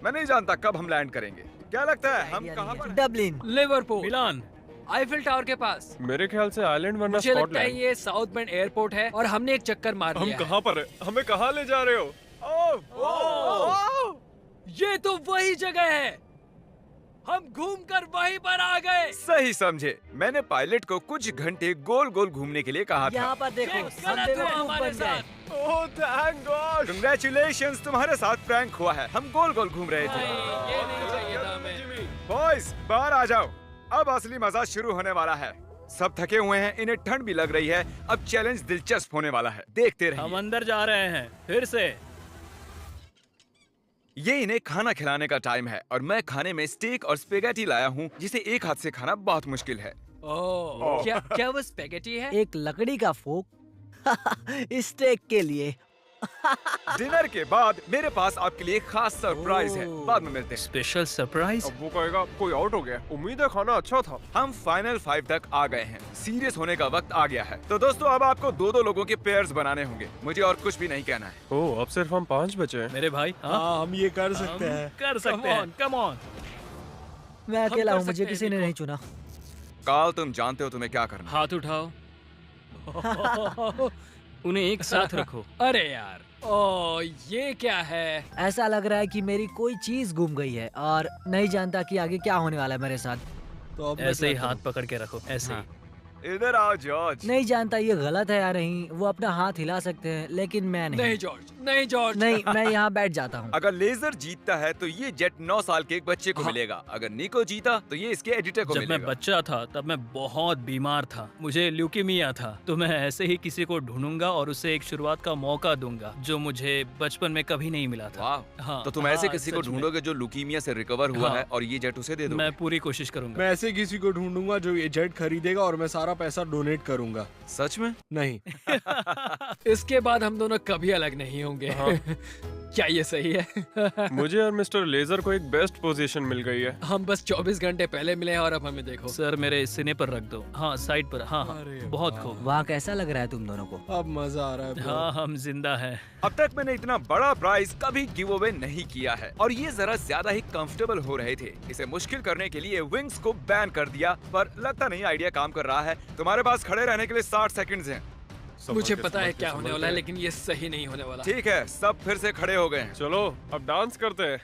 मैं नहीं जानता कब हम लैंड करेंगे। क्या लगता है हम कहाँ पर हैं? डबलिन, लिवरपूल, मिलान। आईफिल टावर के पास। मेरे ख्याल से आइलैंड वरना मुझे लगता है स्कॉटलैंड। ये साउथ बेंड एयरपोर्ट है और हमने एक चक्कर मार हम लिया है। कहाँ पर है? हमें कहाँ ले जा रहे हो? ये तो वही जगह है, हम घूमकर वहीं पर आ गए। सही समझे। मैंने पायलट को कुछ घंटे गोल गोल घूमने के लिए कहा था। यहाँ पर देखो, ये हम गलत हुआ बेवकूफ हमारे बन साथ। गए। Oh thank God. Congratulations, तुम्हारे साथ प्रैंक हुआ है। हम गोल गोल घूम रहे थे। नहीं, ये नहीं चाहिए था हमें। बॉयज बाहर आ जाओ, अब असली मजा शुरू होने वाला है। सब थके हुए हैं, इन्हें ठंड भी लग रही है। अब चैलेंज दिलचस्प होने वाला है, देखते हम रहिए। अंदर जा रहे हैं फिर से। ये इन्हें खाना खिलाने का टाइम है और मैं खाने में स्टेक और स्पेगेटी लाया हूँ, जिसे एक हाथ से खाना बहुत मुश्किल है। ओह, क्या वो स्पेगेटी है? एक लकड़ी का फोक स्टेक के लिए। डिनर के बाद मेरे पास आपके लिए खास सरप्राइज है, बाद में मिलते हैं। Special surprise. अब वो कहेगा कोई आउट हो गया। उम्मीद है खाना अच्छा था। हम फाइनल 5 तक आ गए हैं। सीरियस होने का वक्त आ गया है। तो दोस्तों अब आपको दो दो लोगों के पेयर्स बनाने होंगे। मुझे और कुछ भी नहीं कहना है। ओह अब सिर्फ हम 5 बचे हैं। मेरे भाई, हाँ हम ये कर सकते हम हैं। कर सकते हैं। Come on. मैं अकेला कर हूँ, मुझे सकते हैं, किसी ने देखो। नहीं चुना। काल तुम जानते हो तुम्हें क्या करना है। हाथ उठाओ। उन्हें एक साथ रखो। अरे यार, ओ ये क्या है? ऐसा लग रहा है कि मेरी कोई चीज गुम गई है और नहीं जानता कि आगे क्या होने वाला है मेरे साथ। तो अब मैं ऐसे ही क्या हाथ पकड़ के रखो, ऐसे ही। इधर आओ जॉर्ज। नहीं जानता ये गलत है या नहीं। वो अपना हाथ हिला सकते हैं लेकिन मैं नहीं। नहीं जॉर्ज, नहीं जॉर्ज। नहीं, मैं यहाँ बैठ जाता हूँ। अगर लेजर जीतता है तो ये जेट 9 साल के एक बच्चे को मिलेगा। अगर निको जीता तो ये इसके एडिटर को जब मैं मिलेगा। बच्चा था तब मैं बहुत बीमार था, मुझे ल्यूकीमिया था। तो मैं ऐसे ही किसी को ढूंढूंगा और उसे एक शुरुआत का मौका दूंगा जो मुझे बचपन में कभी नहीं मिला था। वाह, हाँ, तो तुम ऐसे हाँ, किसी को सच में। ढूंढोगे जो लुकीमिया से रिकवर हुआ हाँ। है और ये जेट उसे दे दो। मैं पूरी कोशिश करूंगा। मैं ऐसे किसी को ढूंढूंगा जो ये जेट खरीदेगा और मैं सारा पैसा डोनेट करूंगा। सच में? नहीं। इसके बाद हम दोनों कभी अलग नहीं होंगे। क्या ये सही है? मुझे और मिस्टर लेजर को एक बेस्ट पोजीशन मिल गई है। हम बस 24 घंटे पहले मिले हैं और अब हमें देखो। सर मेरे सीने पर रख दो। हाँ साइड पर। हाँ हाँ अरे बहुत वाह। खूब। वहाँ कैसा लग रहा है तुम दोनों को? अब मजा आ रहा है bro। हाँ हम जिंदा हैं। अब तक मैंने इतना बड़ा प्राइज कभी गिव अवे नहीं किया है और ये जरा ज्यादा ही कंफर्टेबल हो रहे थे। इसे मुश्किल करने के लिए विंग्स को बैन कर दिया, पर लगता नहीं आइडिया काम कर रहा है। तुम्हारे पास खड़े रहने के लिए 60 सेकंड्स हैं। मुझे पता है क्या होने वाला है, लेकिन ये सही नहीं होने वाला। ठीक है, सब फिर से खड़े हो गए हैं। चलो अब डांस करते हैं।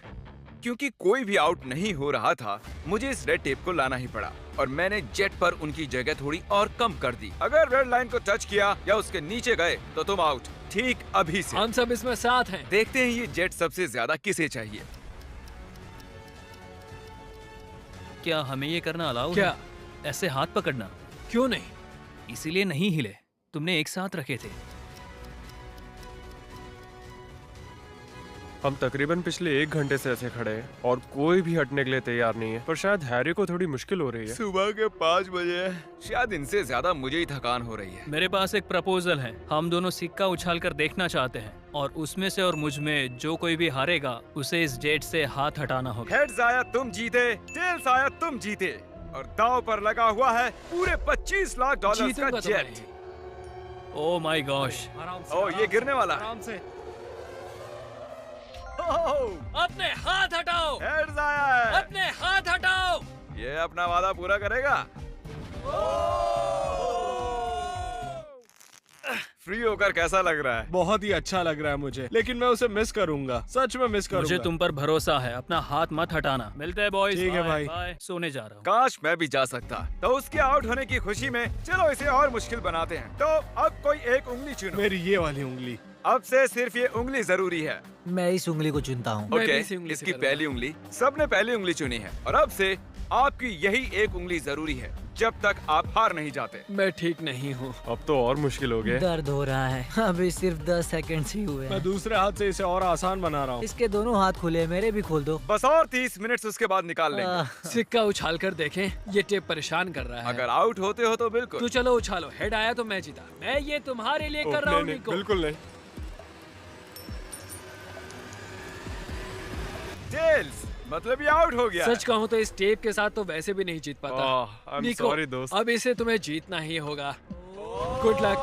क्योंकि कोई भी आउट नहीं हो रहा था, मुझे इस रेड टेप को लाना ही पड़ा और मैंने जेट पर उनकी जगह थोड़ी और कम कर दी। अगर रेड लाइन को टच किया या उसके नीचे गए तो तुम आउट। ठीक अभी से हम सब इसमें साथ हैं। देखते हैं ये जेट सबसे ज्यादा किसे चाहिए। क्या हमें ये करना अलाउ क्या? है? ऐसे हाथ पकड़ना? क्यों नहीं? इसीलिए नहीं हिले, तुमने एक साथ रखे थे। हम तकरीबन पिछले 1 घंटे से ऐसे खड़े हैं और कोई भी हटने के लिए तैयार नहीं है। पर शायद हैरी को थोड़ी मुश्किल हो रही है। सुबह के 5 बजे है, शायद इनसे ज्यादा मुझे ही थकान हो रही है। मेरे पास एक प्रपोजल है। हम दोनों सिक्का उछाल कर देखना चाहते हैं और उसमें से और मुझ में जो कोई भी हारेगा उसे इस जेट से हाथ हटाना होगा। हेड्स आया तुम जीते, टेल्स आया तुम जीते और दांव पर लगा हुआ है पूरे 25 लाख डॉलर जीतूंगा का तो जेट। मैं। Oh my gosh. ओ ये गिरने वाला है। आराम से। अपने हाथ हटाओ, हेड्स आया है। अपने हाथ हटाओ। ये अपना वादा पूरा करेगा। फ्री होकर कैसा लग रहा है? बहुत ही अच्छा लग रहा है मुझे, लेकिन मैं उसे मिस करूंगा। सच में मिस करूंगा। मुझे तुम पर भरोसा है, अपना हाथ मत हटाना। मिलते हैं बॉयज। ठीक है बाय, भाई। बाय। सोने जा रहा हूँ। काश मैं भी जा सकता। तो उसके आउट होने की खुशी में चलो इसे और मुश्किल बनाते हैं। तो अब कोई एक उंगली चुनो। मेरी ये वाली उंगली। अब से सिर्फ ये उंगली जरूरी है। मैं इस उंगली को चुनता हूँ। मैं भी ओके, इसी उंगली से इसकी करूंगा। पहली उंगली, सबने पहली उंगली चुनी है और अब से आपकी यही एक उंगली जरूरी है जब तक आप हार नहीं जाते। मैं ठीक नहीं हूँ। अब तो और मुश्किल हो गया। दर्द हो रहा है। अभी सिर्फ 10 सेकंड ही हुए मैं हैं। दूसरे हाथ से इसे और आसान बना रहा हूँ। इसके दोनों हाथ खुले, मेरे भी खोल दो। बस और 30 मिनट उसके बाद निकाल लेंगे। आह, सिक्का उछाल कर देखें, ये टेप परेशान कर रहा है। अगर आउट होते हो तो बिल्कुल। तो चलो उछालो। हेड आया तो मैं जीता। मैं ये तुम्हारे लिए कर रहा हूँ नहीं, निको। बिल्कुल नहीं। टेल्स, मतलब ये आउट हो गया। सच कहूँ तो इस टेप के साथ तो वैसे भी नहीं जीत पाता। I'm निको, sorry, दोस्त। अब इसे तुम्हें जीतना ही होगा। Good luck.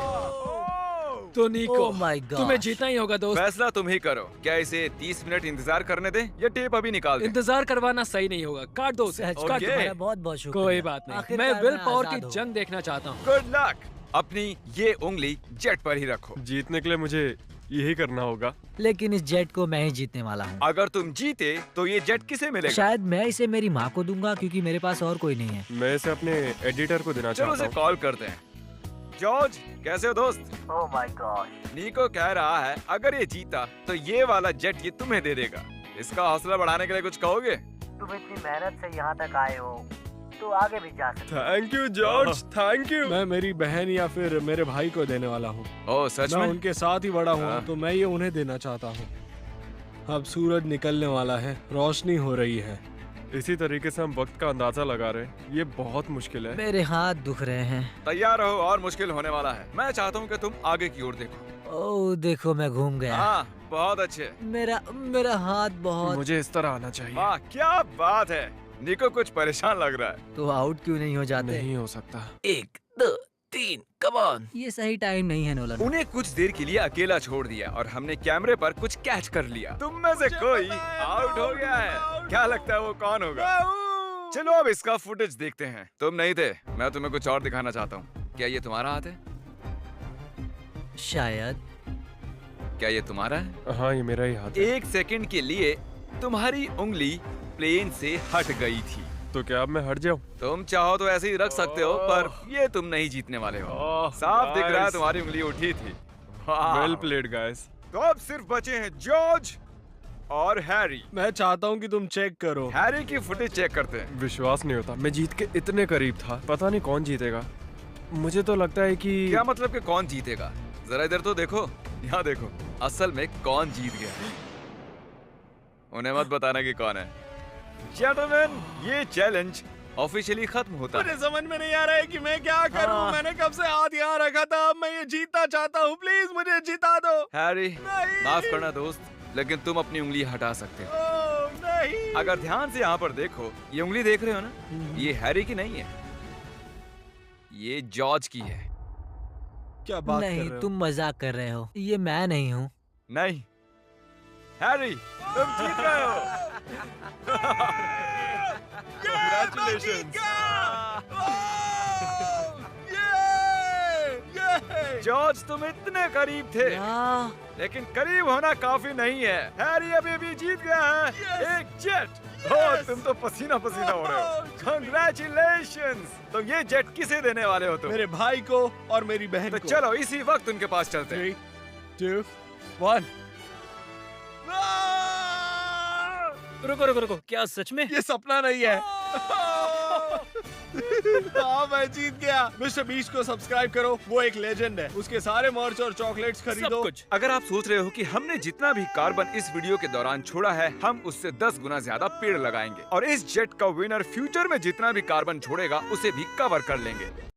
तो निको, Oh my God. तुम्हें जीतना ही होगा दोस्त। फैसला तुम ही करो। क्या इसे 30 मिनट इंतजार करने दे या टेप अभी निकाल दे? इंतजार करवाना सही नहीं होगा, काट दो उसे, सच काट दो। तुम्हारा बहुत बहुत शुक्रिया। कोई बात नहीं, आखिरकार मैं विल पावर आजाद की हूँ। जंग देखना चाहता हूँ। Good luck. अपनी ये उंगली जेट पर ही रखो। जीतने के लिए मुझे यही करना होगा। लेकिन इस जेट को मैं ही जीतने वाला हूँ। अगर तुम जीते तो ये जेट किसे मिलेगा? शायद मैं इसे मेरी माँ को दूंगा क्योंकि मेरे पास और कोई नहीं है। मैं इसे अपने एडिटर को देना चलो चाहता उसे हूँ। कॉल करते हैं। जॉर्ज, कैसे हो दोस्त? Oh my God. निको कह रहा है अगर ये जीता तो ये वाला जेट ये तुम्हें दे देगा। इसका हौसला बढ़ाने के लिए कुछ कहोगे? तुम इतनी मेहनत से यहाँ तक आए हो तो आगे भी जा सकते thank you George, thank you. मैं मेरी बहन या फिर मेरे भाई को देने वाला हूँ। ओह सच मैं में? उनके साथ ही बड़ा हाँ। हुआ तो मैं ये उन्हें देना चाहता हूँ। अब सूरज निकलने वाला है, रोशनी हो रही है। इसी तरीके से हम वक्त का अंदाजा लगा रहे हैं। ये बहुत मुश्किल है। मेरे हाथ दुख रहे हैं। तैयार रहो और मुश्किल होने वाला है। मैं चाहता हूँ कि तुम आगे की ओर देखो। ओह देखो मैं घूम गया। हाँ, बहुत अच्छे। मेरा मेरा हाथ बहुत। मुझे इस तरह आना चाहिए। वाह, क्या बात है। निको कुछ परेशान लग रहा है। तो आउट क्यों नहीं हो जाते? नहीं हो सकता। 1 2 3 कम ऑन। ये सही टाइम नहीं है नोलन। उन्हें कुछ देर के लिए अकेला छोड़ दिया और हमने कैमरे पर कुछ कैच कर लिया। तुम में से कोई आउट हो गया है। क्या लगता है वो कौन होगा? चलो अब इसका फुटेज देखते हैं। तुम नहीं थे, मैं तुम्हें कुछ और दिखाना चाहता हूँ। क्या ये तुम्हारा हाथ है? शायद। क्या ये तुम्हारा है? हाँ, ये मेरा ही हाथ है। 1 सेकंड के लिए तुम्हारी उंगली प्लेन से हट गई थी। तो क्या अब मैं हट जाऊँ? तुम चाहो तो ऐसे ही रख सकते हो, पर ये तुम नहीं जीतने वाले हो। साफ दिख रहा है तुम्हारी उंगली उठी थी। Well played guys. तो अब सिर्फ बचे हैं जॉर्ज और हैरी। मैं चाहता हूँ कि तुम चेक करो। हैरी की फुटेज चेक करते हैं। विश्वास नहीं होता, मैं जीत के इतने करीब था। पता नहीं कौन जीतेगा। मुझे तो लगता है कि क्या मतलब कि कौन जीतेगा? जरा इधर तो देखो, यहाँ देखो। असल में कौन जीत गया? उन्हें मत बताना कि कौन है। जेंटलमैन, ये चैलेंज ऑफिशियली खत्म होता है। मुझे समझ में नहीं आ रहा है कि मैं क्या करूं। हाँ। मैंने कब से हाथ यहाँ रखा था। अब मैं ये जीतना चाहता हूँ। प्लीज मुझे जिता दो। हैरी, नहीं। माफ करना दोस्त, लेकिन तुम अपनी उंगली हटा सकते हो। ओह, नहीं। अगर ध्यान से यहाँ पर देखो, ये उंगली देख रहे हो ना? ये हैरी की नहीं है, ये जॉर्ज की है। क्या बात कर नहीं रहे हो? तुम मजाक कर रहे हो। ये मैं नहीं हूँ। नहीं, हैरी, तुम जीत गए हो। Congratulations. जॉर्ज, तुम इतने करीब थे, क्या? लेकिन करीब होना काफी नहीं है। हैरी अभी भी जीत गया है। एक जेट। ओह, तुम तो पसीना पसीना हो रहे हो। Congratulations! तो ये जेट किसे देने वाले हो तुम? मेरे भाई को और मेरी बहन तो को। चलो इसी वक्त उनके पास चलते हैं। 3 2 1। रुको रुको रुको, क्या सच में? ये सपना नहीं है। हाँ, मैं जीत गया। मिस्टर बीस्ट को सब्सक्राइब करो, वो एक लेजेंड है। उसके सारे मर्च और चॉकलेट्स सब खरीदो। कुछ। अगर आप सोच रहे हो कि हमने जितना भी कार्बन इस वीडियो के दौरान छोड़ा है, हम उससे 10 गुना ज्यादा पेड़ लगाएंगे और इस जेट का विनर फ्यूचर में जितना भी कार्बन छोड़ेगा उसे भी कवर कर लेंगे।